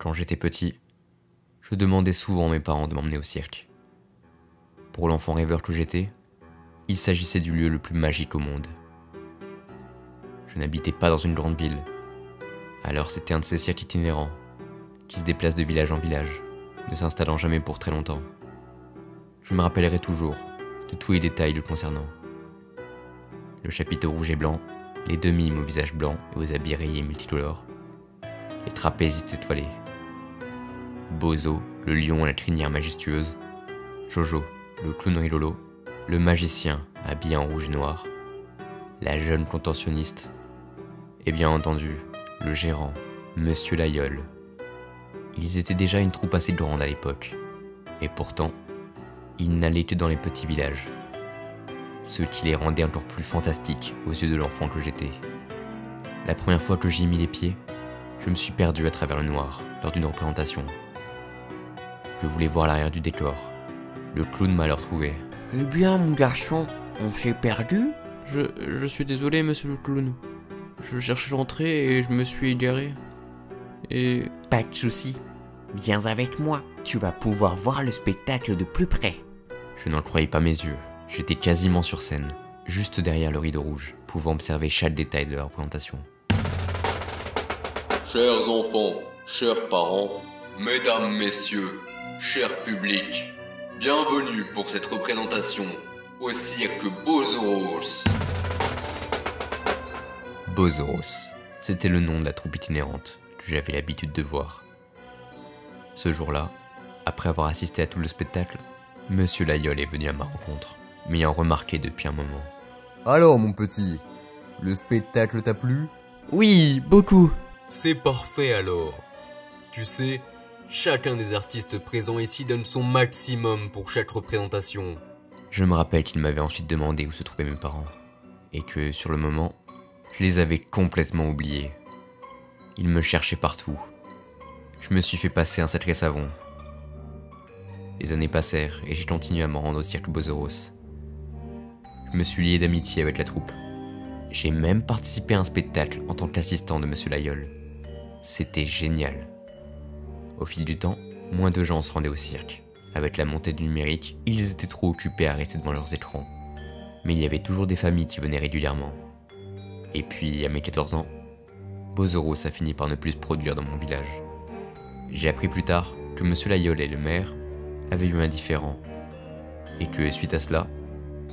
Quand j'étais petit, je demandais souvent à mes parents de m'emmener au cirque. Pour l'enfant rêveur que j'étais, il s'agissait du lieu le plus magique au monde. Je n'habitais pas dans une grande ville, alors c'était un de ces cirques itinérants, qui se déplacent de village en village, ne s'installant jamais pour très longtemps. Je me rappellerai toujours de tous les détails le concernant. Le chapiteau rouge et blanc, les deux mimes au visage blanc et aux habits rayés multicolores, les trapézistes étoilés, Bozo, le lion à la crinière majestueuse, Jojo, le clown rigolo, le magicien habillé en rouge et noir, la jeune contentionniste, et bien entendu, le gérant, Monsieur Laïeul. Ils étaient déjà une troupe assez grande à l'époque, et pourtant, ils n'allaient que dans les petits villages, ce qui les rendait encore plus fantastiques aux yeux de l'enfant que j'étais. La première fois que j'y ai mis les pieds, je me suis perdu à travers le noir lors d'une représentation. Je voulais voir l'arrière du décor. Le clown m'a alors trouvé. Eh bien, mon garçon, on s'est perdu? Je suis désolé, monsieur le clown. Je cherchais l'entrée et je me suis égaré. Et... Pas de souci. Viens avec moi, tu vas pouvoir voir le spectacle de plus près. Je n'en croyais pas mes yeux. J'étais quasiment sur scène, juste derrière le rideau rouge, pouvant observer chaque détail de la représentation. Chers enfants, chers parents, mesdames, messieurs, cher public, bienvenue pour cette représentation au cirque Bozoros. Bozoros, c'était le nom de la troupe itinérante que j'avais l'habitude de voir. Ce jour-là, après avoir assisté à tout le spectacle, Monsieur Laïeul est venu à ma rencontre, m'ayant remarqué depuis un moment. Alors mon petit, le spectacle t'a plu? Oui, beaucoup. C'est parfait alors. Tu sais, chacun des artistes présents ici donne son maximum pour chaque représentation. Je me rappelle qu'il m'avait ensuite demandé où se trouvaient mes parents, et que sur le moment, je les avais complètement oubliés. Ils me cherchaient partout. Je me suis fait passer un sacré savon. Les années passèrent et j'ai continué à me rendre au cirque Bozoros. Je me suis lié d'amitié avec la troupe. J'ai même participé à un spectacle en tant qu'assistant de Monsieur Laïeul. C'était génial. Au fil du temps, moins de gens se rendaient au cirque. Avec la montée du numérique, ils étaient trop occupés à rester devant leurs écrans. Mais il y avait toujours des familles qui venaient régulièrement. Et puis, à mes 14 ans, Bozoros a fini par ne plus se produire dans mon village. J'ai appris plus tard que Monsieur Laïeul et le maire avaient eu un différend. Et que, suite à cela,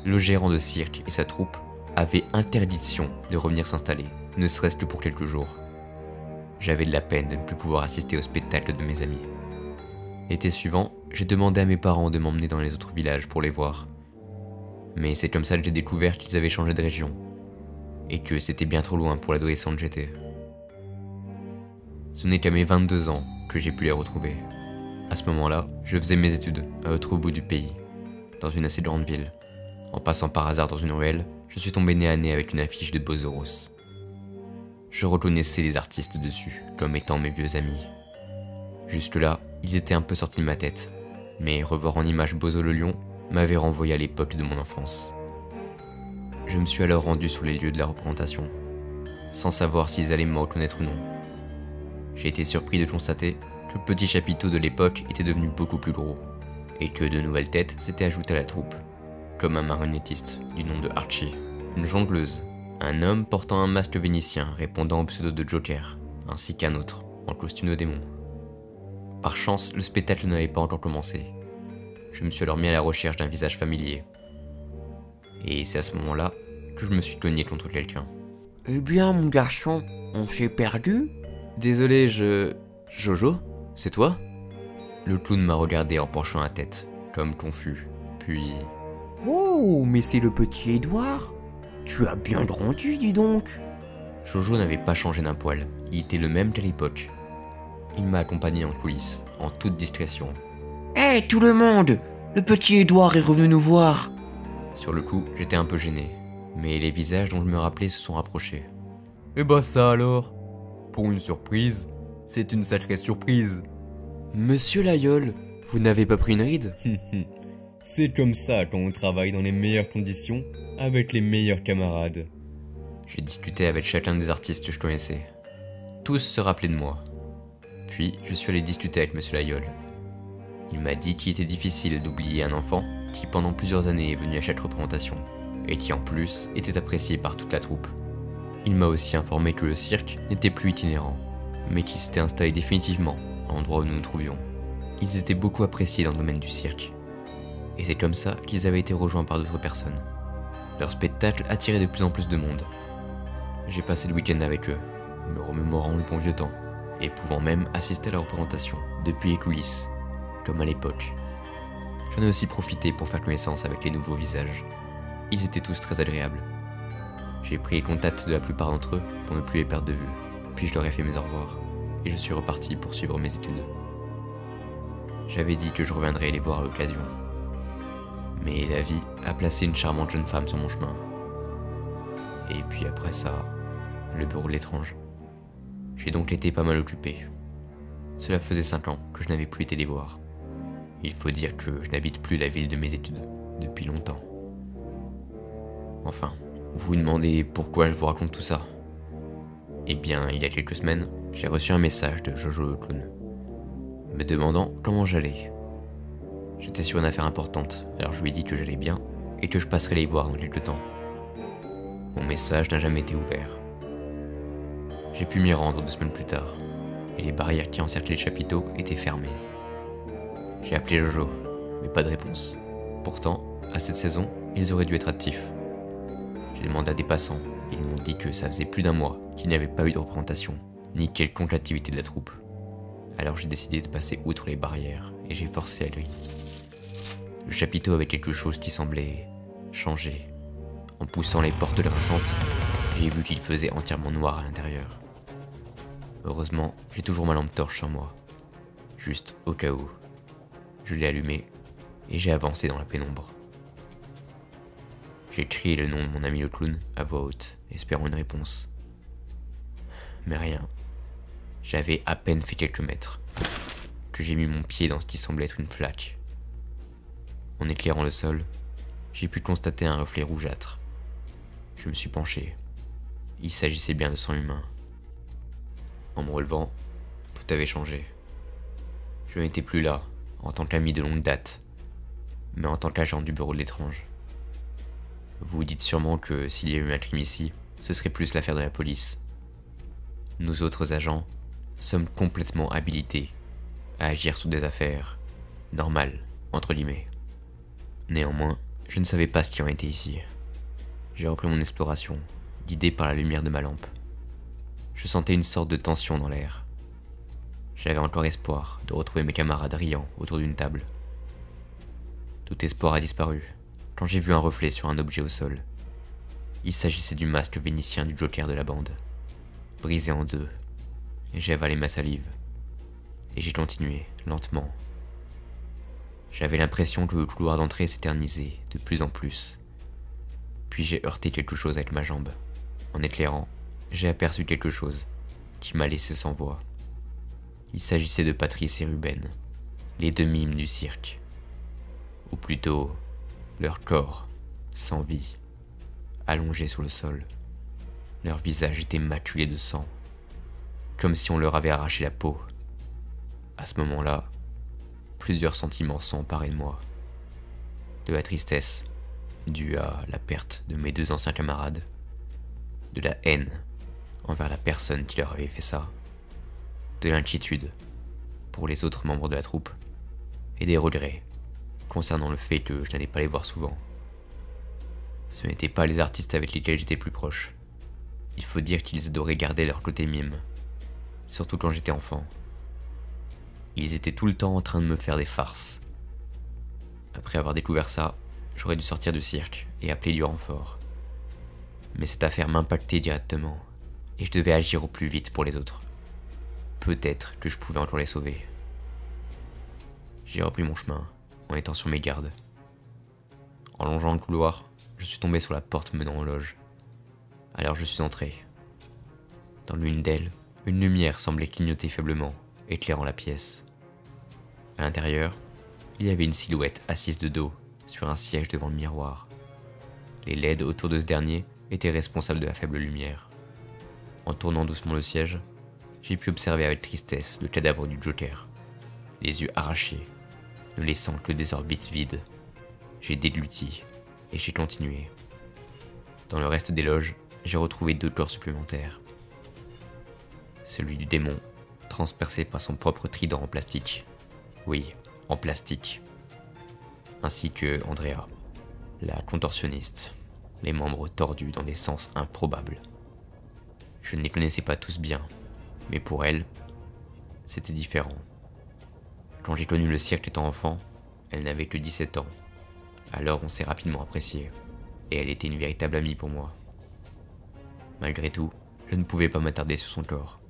le gérant de cirque et sa troupe avaient interdiction de revenir s'installer, ne serait-ce que pour quelques jours. J'avais de la peine de ne plus pouvoir assister au spectacle de mes amis. L'été suivant, j'ai demandé à mes parents de m'emmener dans les autres villages pour les voir. Mais c'est comme ça que j'ai découvert qu'ils avaient changé de région, et que c'était bien trop loin pour l'adolescent que j'étais. Ce n'est qu'à mes 22 ans que j'ai pu les retrouver. À ce moment-là, je faisais mes études à l'autre bout du pays, dans une assez grande ville. En passant par hasard dans une ruelle, je suis tombé nez à nez avec une affiche de Bozoros. Je reconnaissais les artistes dessus comme étant mes vieux amis. Jusque-là, ils étaient un peu sortis de ma tête, mais revoir en image Bozo le lion m'avait renvoyé à l'époque de mon enfance. Je me suis alors rendu sur les lieux de la représentation, sans savoir s'ils allaient me reconnaître ou non. J'ai été surpris de constater que le petit chapiteau de l'époque était devenu beaucoup plus gros, et que de nouvelles têtes s'étaient ajoutées à la troupe, comme un marionnettiste du nom de Archie, une jongleuse, un homme portant un masque vénitien répondant au pseudo de Joker, ainsi qu'un autre, en costume de démon. Par chance, le spectacle n'avait pas encore commencé. Je me suis alors mis à la recherche d'un visage familier. Et c'est à ce moment-là que je me suis cogné contre quelqu'un. Eh bien, mon garçon, on s'est perdu? Désolé, Jojo, c'est toi? Le clown m'a regardé en penchant la tête, comme confus, puis... Oh, mais c'est le petit Édouard. Tu as bien grandi, dis donc. Jojo n'avait pas changé d'un poil, il était le même qu'à l'époque. Il m'a accompagné en coulisses, en toute discrétion. Hé, tout le monde! Le petit Édouard est revenu nous voir. Sur le coup, j'étais un peu gêné, mais les visages dont je me rappelais se sont rapprochés. Et bah ça alors? Pour une surprise, c'est une sacrée surprise. Monsieur Laïeul, vous n'avez pas pris une ride? C'est comme ça quand on travaille dans les meilleures conditions, avec les meilleurs camarades. J'ai discuté avec chacun des artistes que je connaissais. Tous se rappelaient de moi. Puis, je suis allé discuter avec Monsieur Layolle. Il m'a dit qu'il était difficile d'oublier un enfant qui pendant plusieurs années est venu à chaque représentation, et qui en plus était apprécié par toute la troupe. Il m'a aussi informé que le cirque n'était plus itinérant, mais qu'il s'était installé définitivement à l'endroit où nous nous trouvions. Ils étaient beaucoup appréciés dans le domaine du cirque, et c'est comme ça qu'ils avaient été rejoints par d'autres personnes. Leur spectacle attirait de plus en plus de monde. J'ai passé le week-end avec eux, me remémorant le bon vieux temps, et pouvant même assister à la représentation depuis les coulisses, comme à l'époque. J'en ai aussi profité pour faire connaissance avec les nouveaux visages. Ils étaient tous très agréables. J'ai pris les contacts de la plupart d'entre eux pour ne plus les perdre de vue, puis je leur ai fait mes au revoir, et je suis reparti pour suivre mes études. J'avais dit que je reviendrais les voir à l'occasion. Mais la vie a placé une charmante jeune femme sur mon chemin. Et puis après ça, le bureau de l'étrange. J'ai donc été pas mal occupé. Cela faisait 5 ans que je n'avais plus été les voir. Il faut dire que je n'habite plus la ville de mes études depuis longtemps. Enfin, vous vous demandez pourquoi je vous raconte tout ça. Eh bien, il y a quelques semaines, j'ai reçu un message de Jojo le clown, me demandant comment j'allais. J'étais sur une affaire importante, alors je lui ai dit que j'allais bien et que je passerais les voir dans quelques temps. Mon message n'a jamais été ouvert. J'ai pu m'y rendre 2 semaines plus tard, et les barrières qui encerclaient le chapiteau étaient fermées. J'ai appelé Jojo, mais pas de réponse. Pourtant, à cette saison, ils auraient dû être actifs. J'ai demandé à des passants, et ils m'ont dit que ça faisait plus d'1 mois qu'il n'y avait pas eu de représentation, ni quelconque activité de la troupe. Alors j'ai décidé de passer outre les barrières, et j'ai forcé la grille. Le chapiteau avait quelque chose qui semblait changer. En poussant les portes grinçantes, j'ai vu qu'il faisait entièrement noir à l'intérieur. Heureusement, j'ai toujours ma lampe torche sur moi, juste au cas où. Je l'ai allumée et j'ai avancé dans la pénombre. J'ai crié le nom de mon ami le clown à voix haute, espérant une réponse. Mais rien. J'avais à peine fait quelques mètres que j'ai mis mon pied dans ce qui semblait être une flaque. En éclairant le sol, j'ai pu constater un reflet rougeâtre. Je me suis penché. Il s'agissait bien de sang humain. En me relevant, tout avait changé. Je n'étais plus là, en tant qu'ami de longue date, mais en tant qu'agent du bureau de l'étrange. Vous vous dites sûrement que s'il y a eu un crime ici, ce serait plus l'affaire de la police. Nous autres agents sommes complètement habilités à agir sous des affaires normales, entre guillemets. Néanmoins, je ne savais pas ce qui en était ici. J'ai repris mon exploration, guidé par la lumière de ma lampe. Je sentais une sorte de tension dans l'air. J'avais encore espoir de retrouver mes camarades riant autour d'une table. Tout espoir a disparu quand j'ai vu un reflet sur un objet au sol. Il s'agissait du masque vénitien du Joker de la bande, brisé en 2. J'ai avalé ma salive, et j'ai continué, lentement. J'avais l'impression que le couloir d'entrée s'éternisait de plus en plus. Puis j'ai heurté quelque chose avec ma jambe. En éclairant, j'ai aperçu quelque chose qui m'a laissé sans voix. Il s'agissait de Patrice et Ruben, les 2 mimes du cirque. Ou plutôt, leur corps, sans vie, allongé sur le sol. Leur visage était maculé de sang, comme si on leur avait arraché la peau. À ce moment-là, plusieurs sentiments sont emparés de moi. De la tristesse, due à la perte de mes 2 anciens camarades. De la haine envers la personne qui leur avait fait ça. De l'inquiétude pour les autres membres de la troupe. Et des regrets concernant le fait que je n'allais pas les voir souvent. Ce n'étaient pas les artistes avec lesquels j'étais plus proche. Il faut dire qu'ils adoraient garder leur côté mime, surtout quand j'étais enfant. Ils étaient tout le temps en train de me faire des farces. Après avoir découvert ça, j'aurais dû sortir du cirque et appeler du renfort. Mais cette affaire m'impactait directement, et je devais agir au plus vite pour les autres. Peut-être que je pouvais encore les sauver. J'ai repris mon chemin, en étant sur mes gardes. En longeant le couloir, je suis tombé sur la porte menant aux loges. Alors je suis entré. Dans l'une d'elles, une lumière semblait clignoter faiblement, éclairant la pièce. À l'intérieur, il y avait une silhouette assise de dos, sur un siège devant le miroir. Les LED autour de ce dernier étaient responsables de la faible lumière. En tournant doucement le siège, J'ai pu observer avec tristesse le cadavre du Joker, les yeux arrachés, ne laissant que des orbites vides. J'ai dégluti et j'ai continué. Dans le reste des loges, j'ai retrouvé 2 corps supplémentaires. Celui du démon, transpercé par son propre trident en plastique. Oui, en plastique. Ainsi que Andrea, la contorsionniste, les membres tordus dans des sens improbables. Je ne les connaissais pas tous bien, mais pour elle, c'était différent. Quand j'ai connu le cirque étant enfant, elle n'avait que 17 ans. Alors on s'est rapidement apprécié, et elle était une véritable amie pour moi. Malgré tout, je ne pouvais pas m'attarder sur son corps.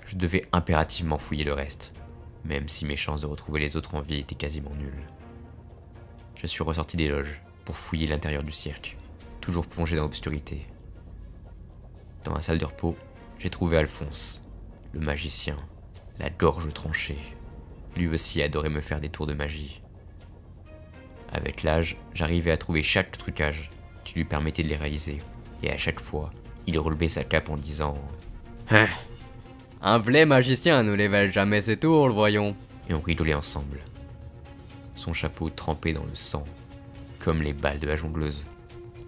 Je devais impérativement fouiller le reste, même si mes chances de retrouver les autres en vie étaient quasiment nulles. Je suis ressorti des loges pour fouiller l'intérieur du cirque, toujours plongé dans l'obscurité. Dans la salle de repos, j'ai trouvé Alphonse, le magicien, la gorge tranchée. Lui aussi adorait me faire des tours de magie. Avec l'âge, j'arrivais à trouver chaque trucage qui lui permettait de les réaliser, et à chaque fois, il relevait sa cape en disant « Hein, un vrai magicien ne révèle jamais ses tours, voyons. » et on rigolait ensemble. Son chapeau trempé dans le sang, comme les balles de la jongleuse,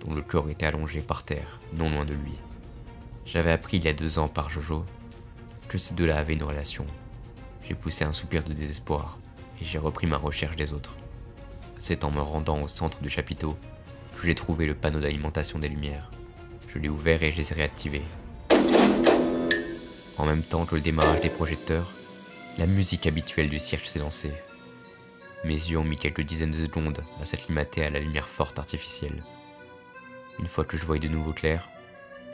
dont le corps était allongé par terre, non loin de lui. J'avais appris il y a 2 ans par Jojo que ces deux-là avaient une relation. J'ai poussé un soupir de désespoir, et j'ai repris ma recherche des autres. C'est en me rendant au centre du chapiteau que j'ai trouvé le panneau d'alimentation des lumières. Je l'ai ouvert et je les ai réactivés. En même temps que le démarrage des projecteurs, la musique habituelle du cirque s'est lancée. Mes yeux ont mis quelques dizaines de secondes à s'acclimater à la lumière forte artificielle. Une fois que je voyais de nouveau clair,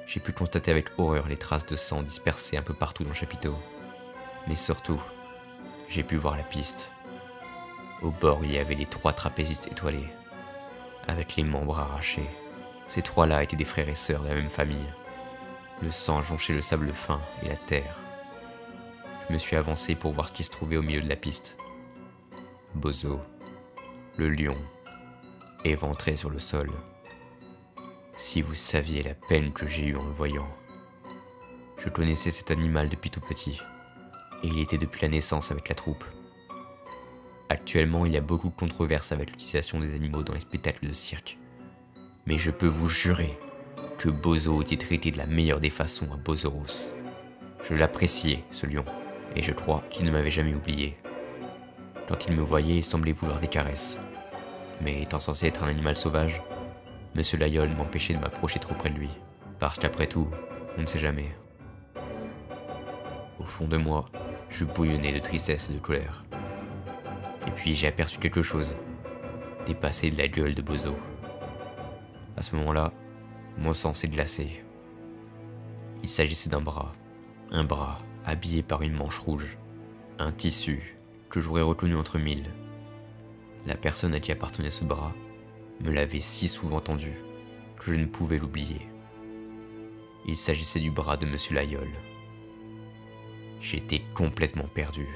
j'ai pu constater avec horreur les traces de sang dispersées un peu partout dans le chapiteau. Mais surtout, j'ai pu voir la piste. Au bord, il y avait les 3 trapézistes étoilés, avec les membres arrachés. Ces 3-là étaient des frères et sœurs de la même famille. Le sang jonchait le sable fin et la terre. Je me suis avancé pour voir ce qui se trouvait au milieu de la piste. Bozo, le lion, éventré sur le sol. Si vous saviez la peine que j'ai eue en le voyant. Je connaissais cet animal depuis tout petit, et il était depuis la naissance avec la troupe. Actuellement, il y a beaucoup de controverses avec l'utilisation des animaux dans les spectacles de cirque. Mais je peux vous jurer que Bozo était traité de la meilleure des façons à Bozoros. Je l'appréciais, ce lion, et je crois qu'il ne m'avait jamais oublié. Quand il me voyait, il semblait vouloir des caresses. Mais étant censé être un animal sauvage, Monsieur Laïol m'empêchait de m'approcher trop près de lui, parce qu'après tout, on ne sait jamais. Au fond de moi, je bouillonnais de tristesse et de colère. Et puis j'ai aperçu quelque chose, dépassé de la gueule de Bozo. À ce moment-là, mon sang s'est glacé. Il s'agissait d'un bras, un bras habillé par une manche rouge, un tissu que j'aurais reconnu entre 1000. La personne à qui appartenait ce bras me l'avait si souvent tendu que je ne pouvais l'oublier. Il s'agissait du bras de Monsieur Laïol. J'étais complètement perdu.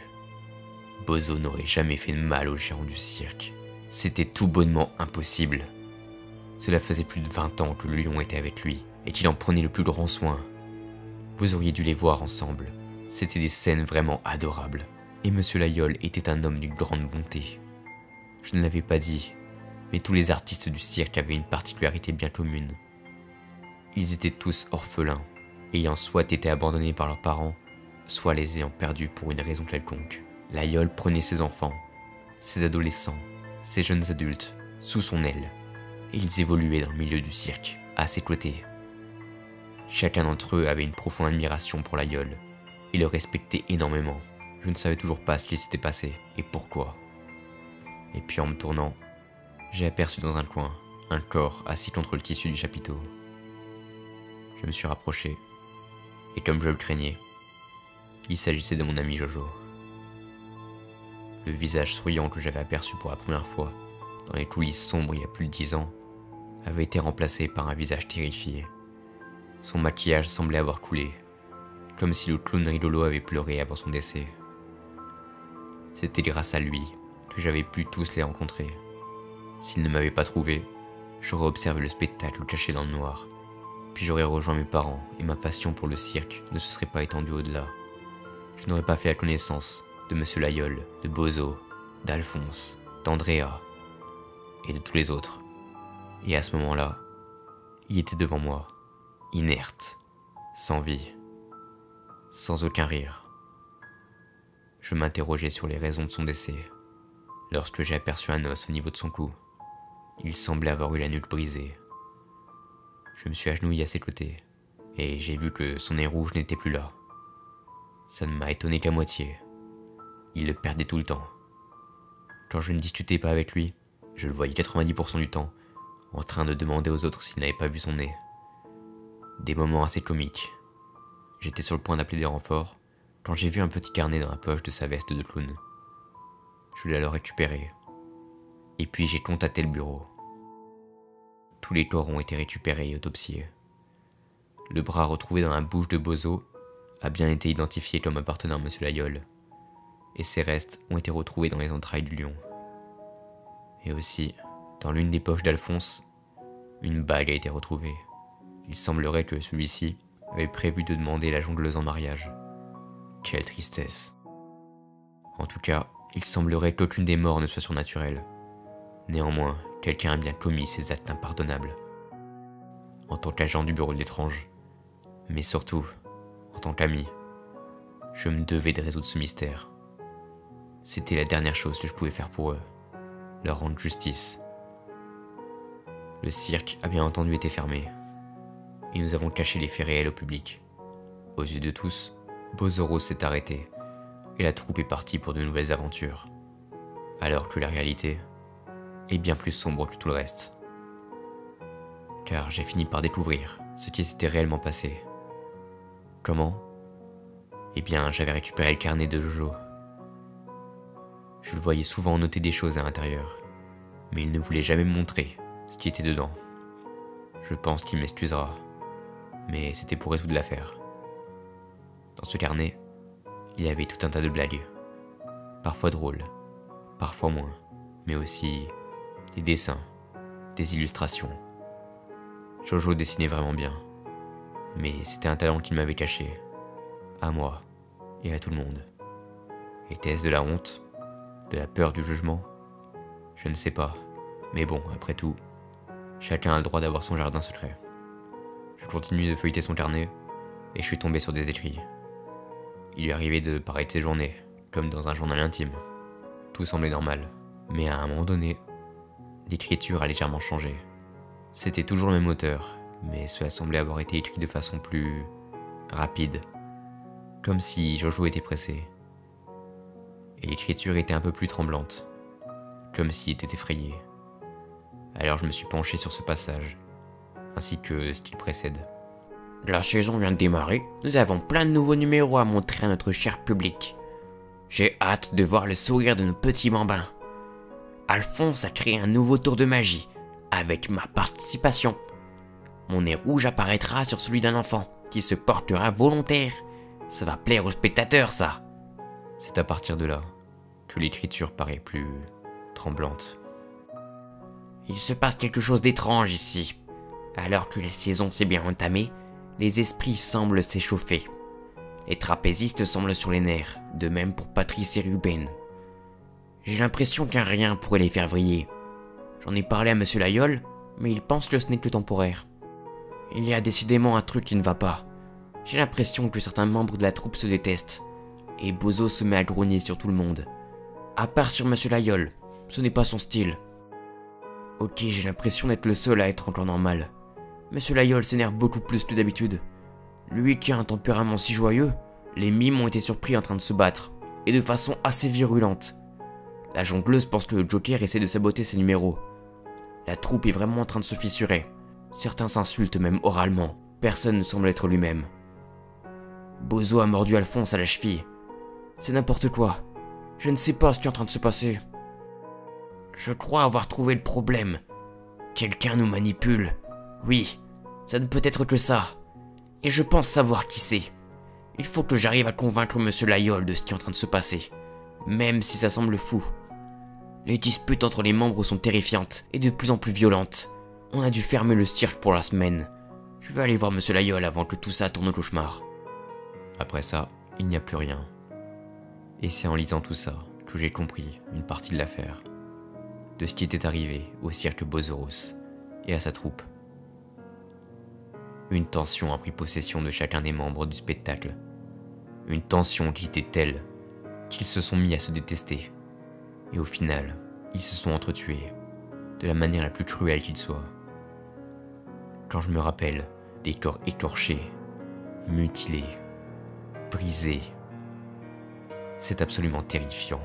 Bozo n'aurait jamais fait de mal au gérant du cirque. C'était tout bonnement impossible. Cela faisait plus de 20 ans que le lion était avec lui et qu'il en prenait le plus grand soin. Vous auriez dû les voir ensemble. C'étaient des scènes vraiment adorables. Et Monsieur Laïol était un homme d'une grande bonté. Je ne l'avais pas dit, mais tous les artistes du cirque avaient une particularité bien commune. Ils étaient tous orphelins, ayant soit été abandonnés par leurs parents, soit les ayant perdus pour une raison quelconque. Laïol prenait ses enfants, ses adolescents, ses jeunes adultes, sous son aile, et ils évoluaient dans le milieu du cirque, à ses côtés. Chacun d'entre eux avait une profonde admiration pour Laïol, et le respectait énormément. Je ne savais toujours pas ce qui s'était passé, et pourquoi. Et puis en me tournant, j'ai aperçu dans un coin un corps assis contre le tissu du chapiteau. Je me suis rapproché, et comme je le craignais, il s'agissait de mon ami Jojo. Le visage souriant que j'avais aperçu pour la première fois dans les coulisses sombres il y a plus de 10 ans avait été remplacé par un visage terrifié. Son maquillage semblait avoir coulé, comme si le clown rigolo avait pleuré avant son décès. C'était grâce à lui que j'avais pu tous les rencontrer. S'il ne m'avait pas trouvé, j'aurais observé le spectacle caché dans le noir, puis j'aurais rejoint mes parents et ma passion pour le cirque ne se serait pas étendue au-delà. je n'aurais pas fait la connaissance de Monsieur Laïol, de Bozo, d'Alphonse, d'Andrea et de tous les autres. Et à ce moment-là, il était devant moi, inerte, sans vie, sans aucun rire. Je m'interrogeais sur les raisons de son décès, lorsque j'ai aperçu un os au niveau de son cou. Il semblait avoir eu la nuque brisée. Je me suis agenouillé à ses côtés, et j'ai vu que son nez rouge n'était plus là. Ça ne m'a étonné qu'à moitié. Il le perdait tout le temps. Quand je ne discutais pas avec lui, je le voyais 90% du temps, en train de demander aux autres s'ils n'avaient pas vu son nez. Des moments assez comiques. J'étais sur le point d'appeler des renforts, quand j'ai vu un petit carnet dans la poche de sa veste de clown. Je l'ai alors récupéré. Et puis j'ai contacté le bureau. Tous les corps ont été récupérés et autopsiés. Le bras retrouvé dans la bouche de Bozo a bien été identifié comme appartenant à Monsieur Laïol, et ses restes ont été retrouvés dans les entrailles du lion. Et aussi, dans l'une des poches d'Alphonse, une bague a été retrouvée. Il semblerait que celui-ci avait prévu de demander la jongleuse en mariage. Quelle tristesse. En tout cas, il semblerait qu'aucune des morts ne soit surnaturelle. Néanmoins, quelqu'un a bien commis ces actes impardonnables. En tant qu'agent du bureau de l'étrange, mais surtout, en tant qu'ami, je me devais de résoudre ce mystère. C'était la dernière chose que je pouvais faire pour eux, leur rendre justice. Le cirque a bien entendu été fermé, et nous avons caché les faits réels au public. Aux yeux de tous, Bozoros s'est arrêté, et la troupe est partie pour de nouvelles aventures, alors que la réalité est bien plus sombre que tout le reste. Car j'ai fini par découvrir ce qui s'était réellement passé. Comment ? Eh bien, j'avais récupéré le carnet de Jojo. Je le voyais souvent noter des choses à l'intérieur, mais il ne voulait jamais me montrer ce qui était dedans. Je pense qu'il m'excusera, mais c'était pour résoudre l'affaire. Dans ce carnet, il y avait tout un tas de blagues, parfois drôles, parfois moins, mais aussi des dessins, des illustrations. Jojo dessinait vraiment bien, mais c'était un talent qu'il m'avait caché, à moi et à tout le monde. Était-ce de la honte ? De la peur du jugement ? Je ne sais pas, mais bon, après tout, chacun a le droit d'avoir son jardin secret. Je continue de feuilleter son carnet, et je suis tombé sur des écrits. Il lui arrivait de paraître ses journées, comme dans un journal intime. Tout semblait normal, mais à un moment donné, l'écriture a légèrement changé. C'était toujours le même auteur, mais cela semblait avoir été écrit de façon plus rapide, comme si Jojo était pressé. Et l'écriture était un peu plus tremblante, comme s'il était effrayé. Alors je me suis penché sur ce passage, ainsi que ce qui le précède. La saison vient de démarrer, nous avons plein de nouveaux numéros à montrer à notre cher public. J'ai hâte de voir le sourire de nos petits bambins. Alphonse a créé un nouveau tour de magie, avec ma participation. Mon nez rouge apparaîtra sur celui d'un enfant, qui se portera volontaire. Ça va plaire aux spectateurs, ça. C'est à partir de là que l'écriture paraît plus tremblante. Il se passe quelque chose d'étrange ici. Alors que la saison s'est bien entamée, les esprits semblent s'échauffer. Les trapézistes semblent sur les nerfs, de même pour Patrice et Ruben. J'ai l'impression qu'un rien pourrait les faire vriller. J'en ai parlé à Monsieur Laïol, mais il pense que ce n'est que temporaire. Il y a décidément un truc qui ne va pas. J'ai l'impression que certains membres de la troupe se détestent, et Bozo se met à grogner sur tout le monde. À part sur Monsieur Laïol, ce n'est pas son style. Ok, j'ai l'impression d'être le seul à être encore normal. Monsieur Laïol s'énerve beaucoup plus que d'habitude. Lui qui a un tempérament si joyeux, les mimes ont été surpris en train de se battre, et de façon assez virulente. La jongleuse pense que le Joker essaie de saboter ses numéros. La troupe est vraiment en train de se fissurer. Certains s'insultent même oralement. Personne ne semble être lui-même. Bozo a mordu Alphonse à la cheville. C'est n'importe quoi. Je ne sais pas ce qui est en train de se passer. Je crois avoir trouvé le problème. Quelqu'un nous manipule. Oui, ça ne peut être que ça. Et je pense savoir qui c'est. Il faut que j'arrive à convaincre Monsieur Laïol de ce qui est en train de se passer. Même si ça semble fou. Les disputes entre les membres sont terrifiantes et de plus en plus violentes. On a dû fermer le cirque pour la semaine. Je vais aller voir Monsieur Laïol avant que tout ça tourne au cauchemar. Après ça, il n'y a plus rien. Et c'est en lisant tout ça que j'ai compris une partie de l'affaire, de ce qui était arrivé au cirque Bozoros et à sa troupe. Une tension a pris possession de chacun des membres du spectacle. Une tension qui était telle qu'ils se sont mis à se détester. Et au final, ils se sont entretués, de la manière la plus cruelle qu'il soit. Quand je me rappelle des corps écorchés, mutilés, brisés, c'est absolument terrifiant.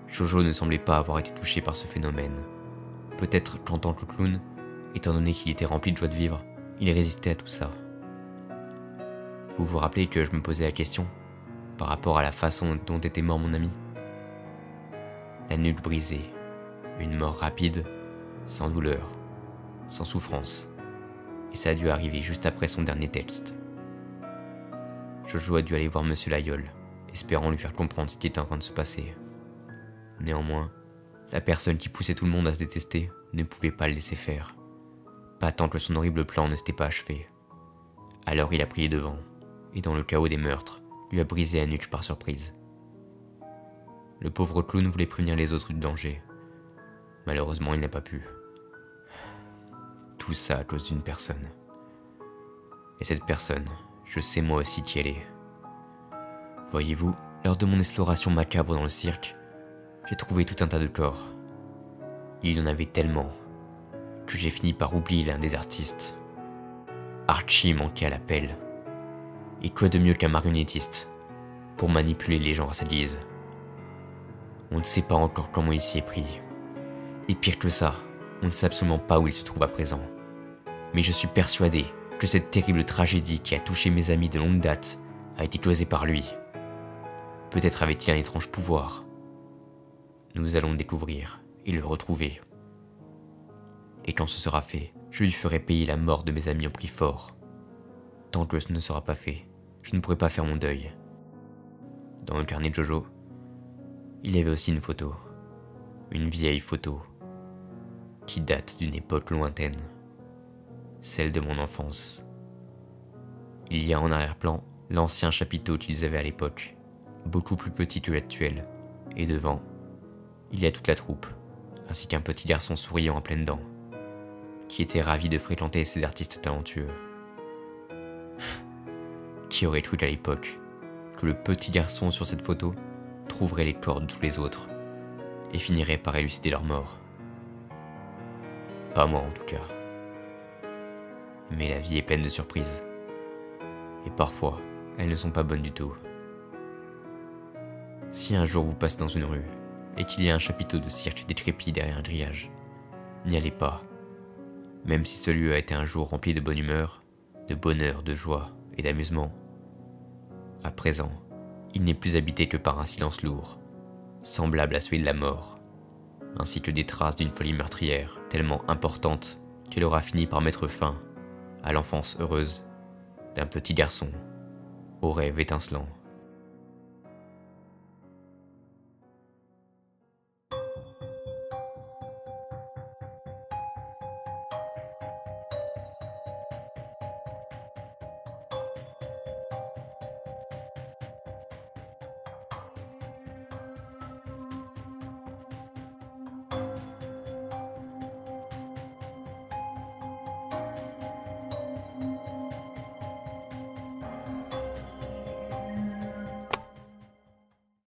Jojo ne semblait pas avoir été touché par ce phénomène. Peut-être qu'en tant que clown, étant donné qu'il était rempli de joie de vivre, il résistait à tout ça. Vous vous rappelez que je me posais la question par rapport à la façon dont était mort mon ami? La nuque brisée, une mort rapide, sans douleur, sans souffrance. Et ça a dû arriver juste après son dernier texte. Jojo a dû aller voir Monsieur Laïol, espérant lui faire comprendre ce qui était en train de se passer. Néanmoins, la personne qui poussait tout le monde à se détester ne pouvait pas le laisser faire. Pas tant que son horrible plan ne s'était pas achevé. Alors il a pris les devants, et dans le chaos des meurtres, lui a brisé la nuque par surprise. Le pauvre clown voulait prévenir les autres du danger. Malheureusement, il n'a pas pu. Tout ça à cause d'une personne. Et cette personne, je sais moi aussi qui elle est. Voyez-vous, lors de mon exploration macabre dans le cirque, j'ai trouvé tout un tas de corps. Il y en avait tellement que j'ai fini par oublier l'un des artistes. Archie manquait à l'appel. Et quoi de mieux qu'un marionnettiste pour manipuler les gens à sa guise? On ne sait pas encore comment il s'y est pris. Et pire que ça, on ne sait absolument pas où il se trouve à présent. Mais je suis persuadé que cette terrible tragédie qui a touché mes amis de longue date a été causée par lui. Peut-être avait-il un étrange pouvoir. Nous allons le découvrir et le retrouver. Et quand ce sera fait, je lui ferai payer la mort de mes amis au prix fort. Tant que ce ne sera pas fait, je ne pourrai pas faire mon deuil. Dans le carnet de Jojo, il y avait aussi une photo. Une vieille photo qui date d'une époque lointaine, celle de mon enfance. Il y a en arrière-plan l'ancien chapiteau qu'ils avaient à l'époque, beaucoup plus petit que l'actuel, et devant, il y a toute la troupe, ainsi qu'un petit garçon souriant à pleines dents, qui était ravi de fréquenter ces artistes talentueux. Qui aurait cru qu'à l'époque, que le petit garçon sur cette photo trouverait les corps de tous les autres, et finirait par élucider leur mort? Pas moi en tout cas. Mais la vie est pleine de surprises. Et parfois, elles ne sont pas bonnes du tout. Si un jour vous passez dans une rue, et qu'il y a un chapiteau de cirque décrépit derrière un grillage, n'y allez pas. Même si ce lieu a été un jour rempli de bonne humeur, de bonheur, de joie et d'amusement. À présent, il n'est plus habité que par un silence lourd, semblable à celui de la mort, ainsi que des traces d'une folie meurtrière tellement importante qu'elle aura fini par mettre fin à l'enfance heureuse d'un petit garçon, au rêve étincelant.